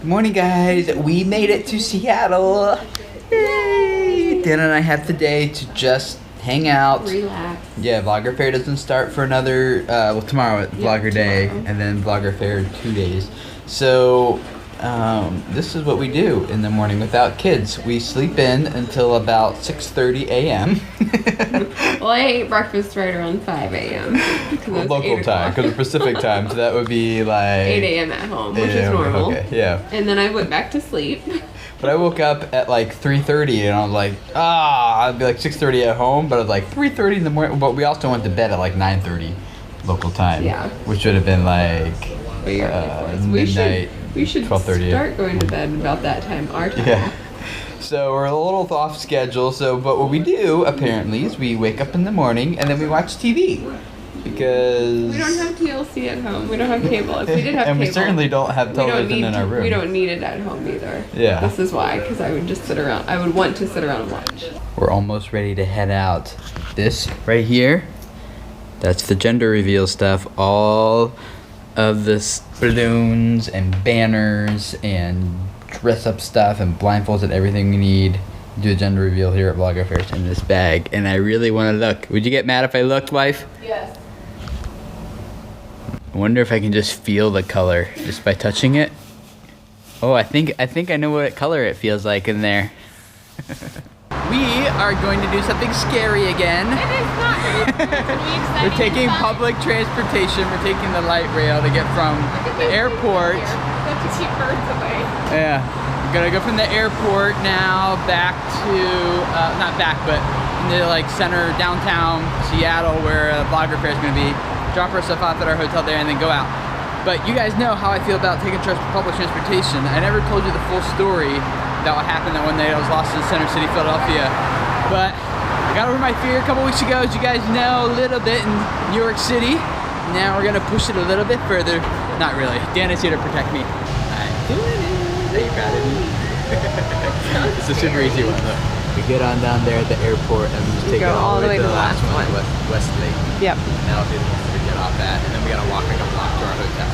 Morning, guys. We made it to Seattle. Yay! Dan and I have today to just hang out. Relax. Yeah, VloggerFair doesn't start for another, well, tomorrow at Vlogger Day, and then VloggerFair in 2 days. So, this is what we do in the morning without kids. We sleep in until about 6:30 a.m. Well, I ate breakfast right around 5 a.m. Local time, because of Pacific time, so that would be like 8 a.m. at home, which is normal. Okay, yeah. And then I went back to sleep. But I woke up at like 3:30 and I was like, I'd be like 6:30 at home, but it was like 3:30 in the morning. But we also went to bed at like 9:30 local time. Yeah. Which would have been like midnight. We should 12:30. start going to bed about that time, our time. Yeah. So we're a little off schedule. But what we do apparently is we wake up in the morning and then we watch TV. Because we don't have TLC at home. We don't have cable. If we did have cable, and we certainly don't have television in our room. We don't need it at home either. Yeah. This is why, because I would just sit around. I would want to sit around and watch. We're almost ready to head out. This right here, that's the gender reveal stuff. All of this balloons and banners and dress up stuff and blindfolds and everything we need to do a gender reveal here at VloggerFair in this bag. And I really want to look. Would you get mad if I looked, wife? Yes. I wonder if I can just feel the color just by touching it. Oh, I think I know what color it feels like in there. We are going to do something scary again. It is not very We're taking public transportation. We're taking the light rail to get from the airport. Got to keep birds away. Yeah, we're gonna go from the airport now back to, not back, but in the like center, downtown Seattle where VloggerFair is gonna be. Drop our stuff off at our hotel there and then go out. But you guys know how I feel about taking public transportation. I never told you the full story about what happened that one night I was lost in Center City, Philadelphia. But I got over my fear a couple weeks ago, as you guys know, a little bit in New York City. Now we're gonna push it a little bit further. Not really. Dan is here to protect me. I'm doing it. Are you proud of me? It's a super easy one, look. We get on down there at the airport and we just take it all the way to the last one, Westlake. Yep. And that'll be the one we get off at, and then we gotta walk like a block to our hotel.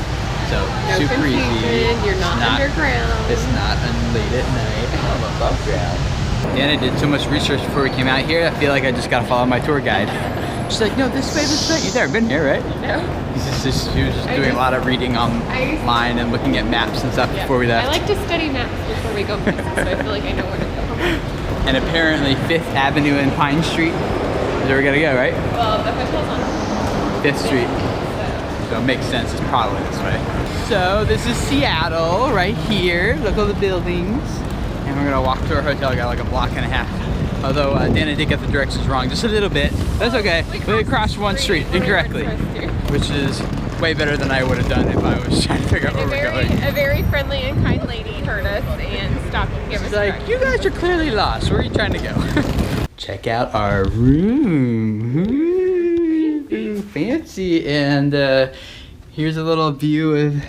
So super easy. You're not underground. It's not late at night. I'm above ground. Dana did so much research before we came out here. I feel like I just gotta follow my tour guide. She's like, no, this way, this way. You've never been here, right? No. She was just doing a lot of reading online and looking at maps and stuff before we left. I like to study maps before we go places, so I feel like I know where to go. And apparently 5th Avenue and Pine Street is where we gotta go, right? Well, the hotel's on 5th Street. So it makes sense, it's probably this way. So this is Seattle right here. Look at all the buildings. And we're gonna walk to our hotel. We got like a block and a half. Although Dana did get the directions wrong just a little bit. That's okay. We crossed one street incorrectly, which is way better than I would have done if I was trying to figure out where we're going. A very friendly and kind lady heard us and stopped and gave us directions. Like, you guys are clearly lost. Where are you trying to go? Check out our room. Ooh, fancy. And here's a little view of,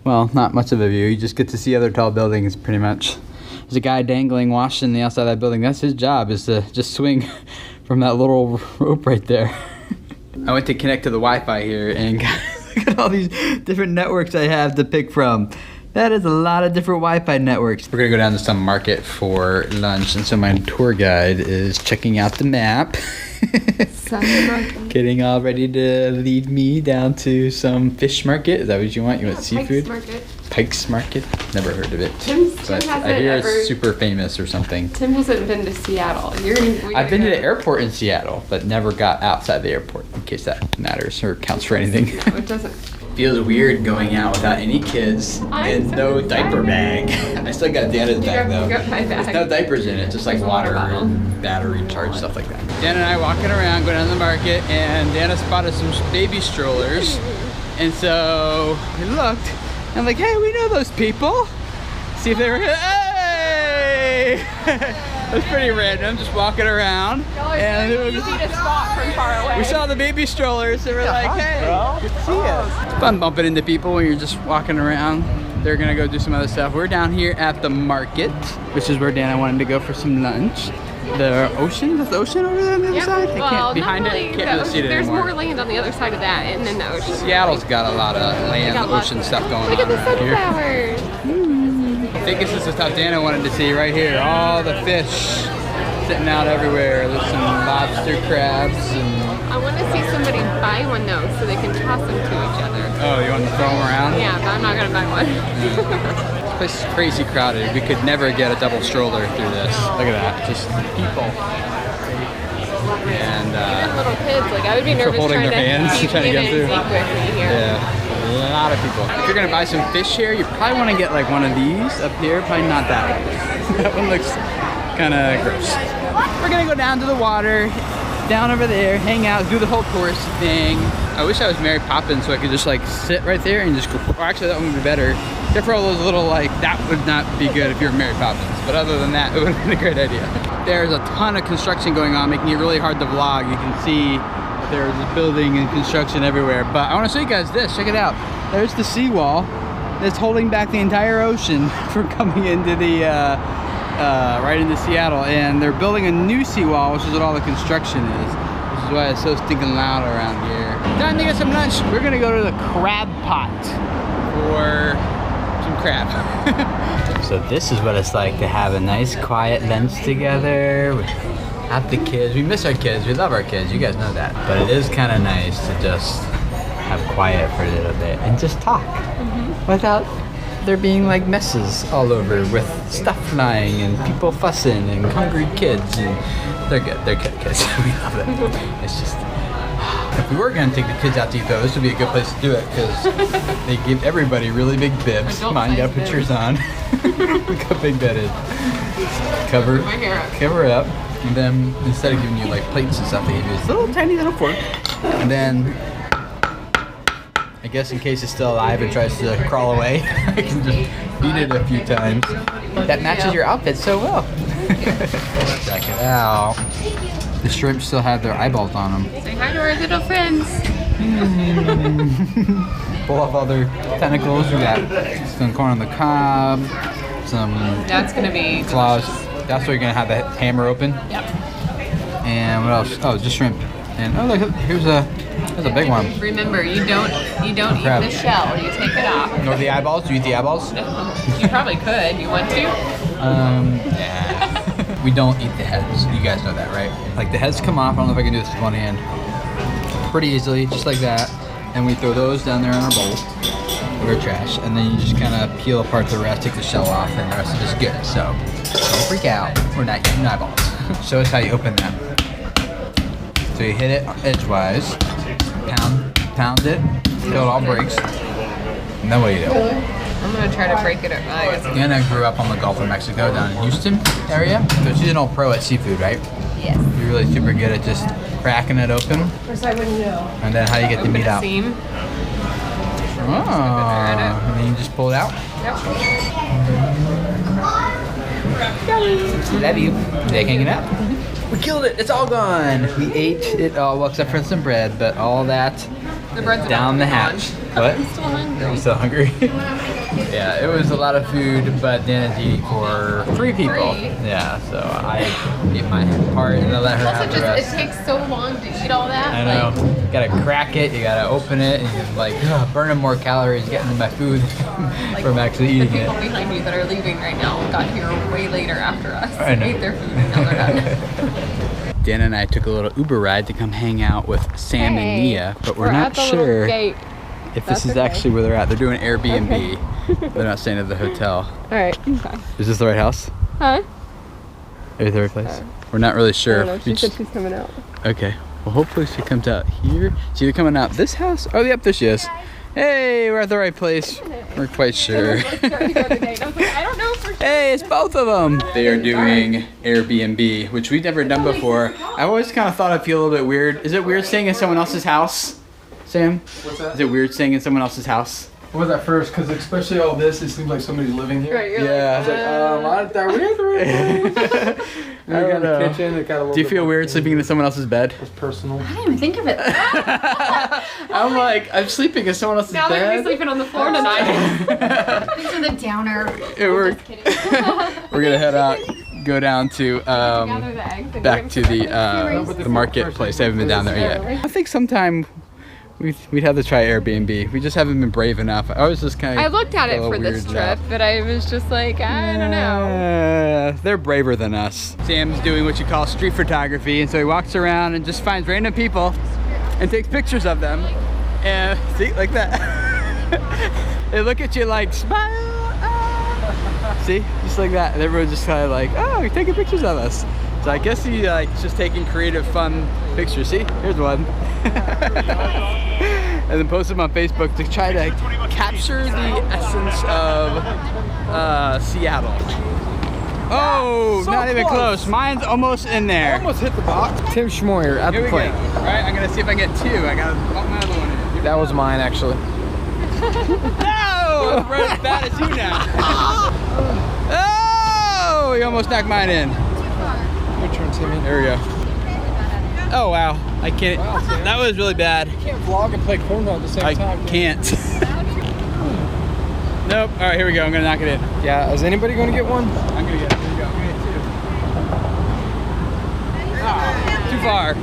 well, not much of a view. You just get to see other tall buildings pretty much. There's a guy dangling washing the outside of that building. That's his job, is to just swing from that little rope right there. I went to connect to the Wi-Fi here and look at all these different networks I have to pick from. That is a lot of different Wi-Fi networks. We're gonna go down to some market for lunch, and so my tour guide is checking out the map. Getting all ready to lead me down to some fish market. Is that what you want? You want seafood? Pike's Market. Pike's Market? Never heard of it. But I hear it's super famous or something. Tim hasn't been to Seattle. I've been to the airport in Seattle, but never got outside the airport, in case that matters or counts for anything. No, it doesn't. Feels weird going out without any kids and no diaper bag. I still got Dana's bag though. You got my bag. There's no diapers in it, just like water and battery charge, stuff like that. Dan and I walking around, going down the market, and Dana spotted some baby strollers. And so we looked, and I'm like, hey, we know those people. See if they were, hey! It was pretty random, just walking around. And it was easy to spot from far away. We saw the baby strollers, and we're like, hey, good to see you. It's fun bumping into people when you're just walking around. They're gonna go do some other stuff. We're down here at the market, which is where Dana wanted to go for some lunch. The ocean? Is the ocean over there on the other side? I can't, behind it, can't really see it There's anymore. more land on the other side of that, and then the ocean. Seattle's got a lot of land, ocean stuff going on Look at the around here. sunflowers. think this is the stuff Dana wanted to see right here. All the fish sitting out everywhere. There's some lobster, crabs, and... I want to see somebody buy one though, so they can toss them to each other. Oh, you want to throw them around? Yeah, but I'm not gonna buy one. This place is crazy crowded. We could never get a double stroller through this. Look at that, just people. And even little kids, like I would be nervous holding trying their hands, keep trying to get through. with me here. Yeah, a lot of people. If you're gonna buy some fish here, you probably want to get like one of these up here. Probably not that one. That one looks kind of gross. We're gonna go down to the water, down over there, hang out, do the whole tourist thing. I wish I was Mary Poppins so I could just like sit right there and just go. Or actually, that one would be better. Except for all those little like, that would not be good if you're Mary Poppins. But other than that, it would have been a great idea. There's a ton of construction going on, making it really hard to vlog. You can see there's building and construction everywhere. But I want to show you guys this. Check it out. There's the seawall that's holding back the entire ocean from coming into the right into Seattle. And they're building a new seawall, which is what all the construction is. Which is why it's so stinking loud around here. Time to get some lunch. We're gonna go to the crab pot for some crab. So this is what it's like to have a nice quiet lunch together with half the kids. We miss our kids, we love our kids, you guys know that. But it is kind of nice to just have quiet for a little bit and just talk without there being like messes all over with stuff flying and people fussing and hungry kids. And they're good, they're good kids. We love them. It's just, if we were going to take the kids out to eat though, this would be a good place to do it because they give everybody really big bibs. Come on, you gotta put yours on. Look how big that is. Cover up. And then instead of giving you like plates and stuff, they give you this little tiny little fork. And then, I guess in case it's still alive and tries to crawl away, I can just feed it a few times. That matches your outfit so well. Check it out. The shrimp still have their eyeballs on them. Say hi to our little friends. Pull off all their tentacles. We got some corn on the cob, some That's gonna be claws. delicious. That's where you're gonna have the hammer open. Yep. And what else? Oh, just shrimp. And oh, look, here's a big one. Remember, you don't eat the shell. You take it off. Nor the eyeballs. Do you eat the eyeballs? You probably could. You want to? Yeah. We don't eat the heads. You guys know that, right? Like the heads come off. I don't know if I can do this with one hand. Pretty easily, just like that. And we throw those down there in our bowl of our trash. And then you just kind of peel apart the rest, take the shell off, and the rest is just good. So don't freak out. We're not eating eyeballs. Show us how you open them. So you hit it edgewise, pound it, till it all breaks. And then what do you do? I'm gonna try to break it up. Anna grew up on the Gulf of Mexico down in Houston area. So she's an old pro at seafood, right? Yes. You're really super good at just cracking it open. And then how do you get the meat out? Seam. Oh, and then you just pull it out? Yep. Love you. They hanging out? We killed it. It's all gone. We ate it all, well, except for some bread, but all that The bread's down the hatch. What? I'm still hungry. I'm still hungry. Yeah, it was a lot of food, but Dana's eating for 3 people. Yeah, so I ate my part and I let her have the rest. It takes so long to eat all that. I know. You gotta crack it, you gotta open it, and you're like, burning more calories getting in my food from actually eating the it. people behind you that are leaving right now got here way later after us. I know. Ate their food and now they're done. Dana and I took a little Uber ride to come hang out with Sam and Nia, but we're not sure if this is actually where they're at. They're doing Airbnb. Okay. They're not staying at the hotel. Alright. Okay. Is this the right house? Huh? Is it the right place? We're not really sure. I don't know. She said she's coming out. Okay. Well, hopefully she comes out here. She's either coming out this house. Oh, yep, there she is. Hey, we're at the right place. We're quite sure. I don't know for sure. Hey, it's both of them. They are doing Airbnb, which we've never done before. I always kind of thought I'd feel a little bit weird. Is it weird staying in someone else's house, Sam? What's that? Is it weird staying in someone else's house? What was at first? Because especially all this, it seems like somebody's living here. Right, you're Yeah. It's like, aren't that weird? I don't know. The kitchen, it got a little Do you bit feel more weird sleeping in someone else's bed? It's personal. I didn't even think of it. I'm like, I'm sleeping in someone else's Now they're gonna bed. be sleeping on the floor tonight. These are the downer. Yeah, we're gonna head out, go down to back to the marketplace. I haven't been down there yet. I think sometime we'd have to try Airbnb. We just haven't been brave enough. I was just kind of. I looked at it for this trip, but I was just like, I don't know. They're braver than us. Sam's doing what you call street photography, and so he walks around and just finds random people and takes pictures of them. And see, like that. They look at you like, smile. Ah. See, just like that. And everyone's just kind of like, oh, you're taking pictures of us. So I guess he like just taking creative, fun pictures. See, here's one. And then post them on Facebook to try to capture the essence of Seattle. Oh, so not even close. Mine's almost in there. Almost hit the box. Tim Schmoyer at Here the we plate. go. All right, I'm gonna see if I get 2. I gotta bump my other one in. Here That was mine, actually. No! I'm right as bad as you now. Oh! You almost knocked mine in. Your turn, Timmy. There we go. Oh, wow. I can't. Wow, Sam. That was really bad. You can't vlog and play cornhole at the same I time. can't. Nope. All right, here we go. I'm gonna knock it in. Yeah, is anybody going to get one? I'm gonna get it. Here we go. I'm gonna get 2. Ah, too far.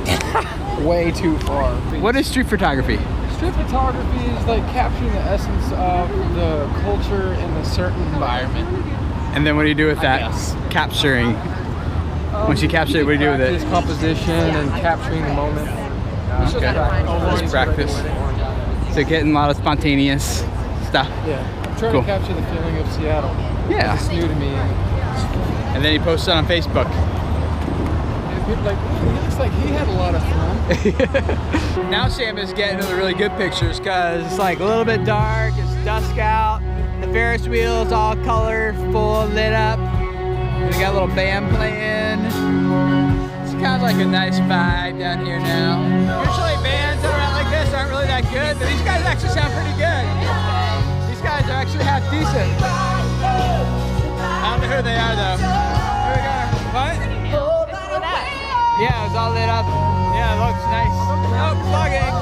Way too far. What is street photography? Street photography is like capturing the essence of the culture in a certain environment. And then what do you do with that? guess. Capturing. Once you capture it, what do you do with it? Practice composition and capturing the moment. It's just Okay. practice. Just practice. So getting a lot of spontaneous stuff. Yeah, I'm trying Cool. to capture the feeling of Seattle. Yeah. It's new to me. And then you post it on Facebook. And people are like, "Ooh, he looks like he had a lot of fun." Now Sam is getting the really good pictures because it's like a little bit dark, it's dusk out, the Ferris wheel is all colorful, lit up. We got a little band playing. It's kind of like a nice vibe down here now. Usually bands that are out like this aren't really that good, but these guys actually sound pretty good. These guys are actually half decent. I don't know who they are though. Here we go. What? Yeah, it was all lit up. Yeah, it looks nice. Oh, vlogging.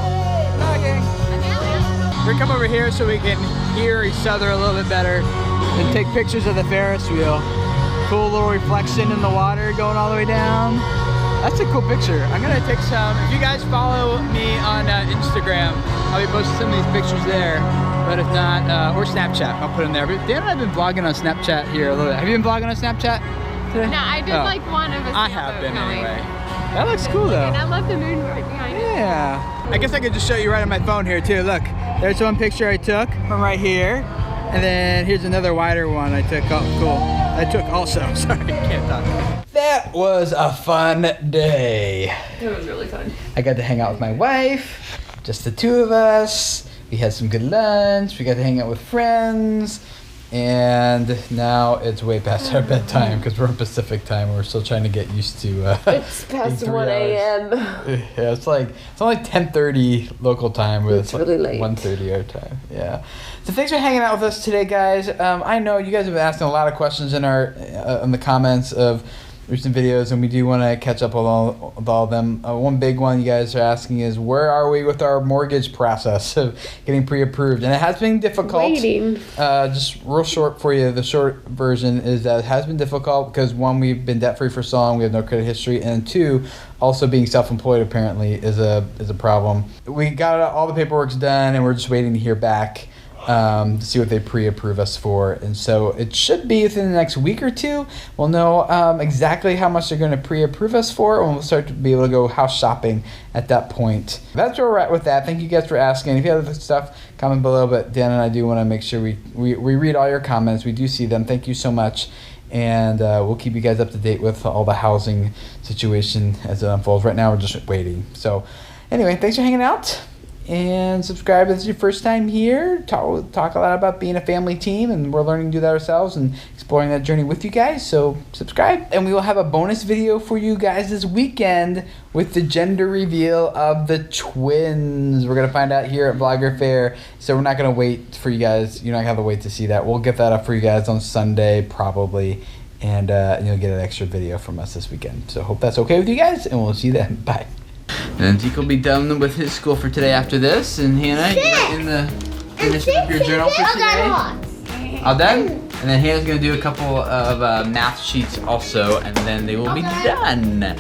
We're come over here so we can hear each other a little bit better and take pictures of the Ferris wheel. Cool little reflection in the water going all the way down. That's a cool picture. I'm gonna take some. If you guys follow me on Instagram, I'll be posting some of these pictures there. But if not, or Snapchat, I'll put them there. But Dan and I've been vlogging on Snapchat here a little bit. Have you been vlogging on Snapchat today? No, I did like one of us. I have been anyway. That looks cool though. And I love the moon right behind it. Yeah. I guess I could just show you right on my phone here too. Look, there's one picture I took from right here. And then here's another wider one I took. Oh, cool. I took also. Sorry, can't talk. That was a fun day. It was really fun. I got to hang out with my wife, just the 2 of us. We had some good lunch. We got to hang out with friends. And now it's way past our bedtime because we're on Pacific time. We're still trying to get used to. It's past 1 a.m. Yeah, it's only 10:30 local time, but it's really like late. 1:30 our time. Yeah. So thanks for hanging out with us today, guys. I know you guys have been asking a lot of questions in our in the comments of recent videos, and we do want to catch up with all of them. One big one you guys are asking is, where are we with our mortgage process of getting pre-approved? And it has been difficult. Waiting. Just real short for you, the short version is that it has been difficult because 1, we've been debt-free for so long, we have no credit history, and 2, also being self-employed apparently is a problem. We got all the paperwork's done, and we're just waiting to hear back to see what they pre-approve us for. And so it should be within the next week or 2. We'll know exactly how much they're going to pre-approve us for, and we'll start to be able to go house shopping at that point. That's where we're at with that. Thank you guys for asking. If you have other stuff, comment below, but Dan and I do want to make sure we read all your comments. We do see them. Thank you so much. And we'll keep you guys up to date with all the housing situation as it unfolds. Right now, we're just waiting. So anyway, thanks for hanging out. And subscribe if this is your first time here. Talk a lot about being a family team, and we're learning to do that ourselves and exploring that journey with you guys. So subscribe, and we will have a bonus video for you guys this weekend with the gender reveal of the twins. We're gonna find out here at VloggerFair, so we're not gonna wait for you guys. You're not gonna have to wait to see that. We'll get that up for you guys on Sunday probably, and you'll get an extra video from us this weekend. So hope that's okay with you guys, and we'll see you then. Bye. And Zeke will be done with his school for today after this. And Hannah, you're in the finishing up your journal for today. All done? And then Hannah's going to do a couple of math sheets also, and then they will be done.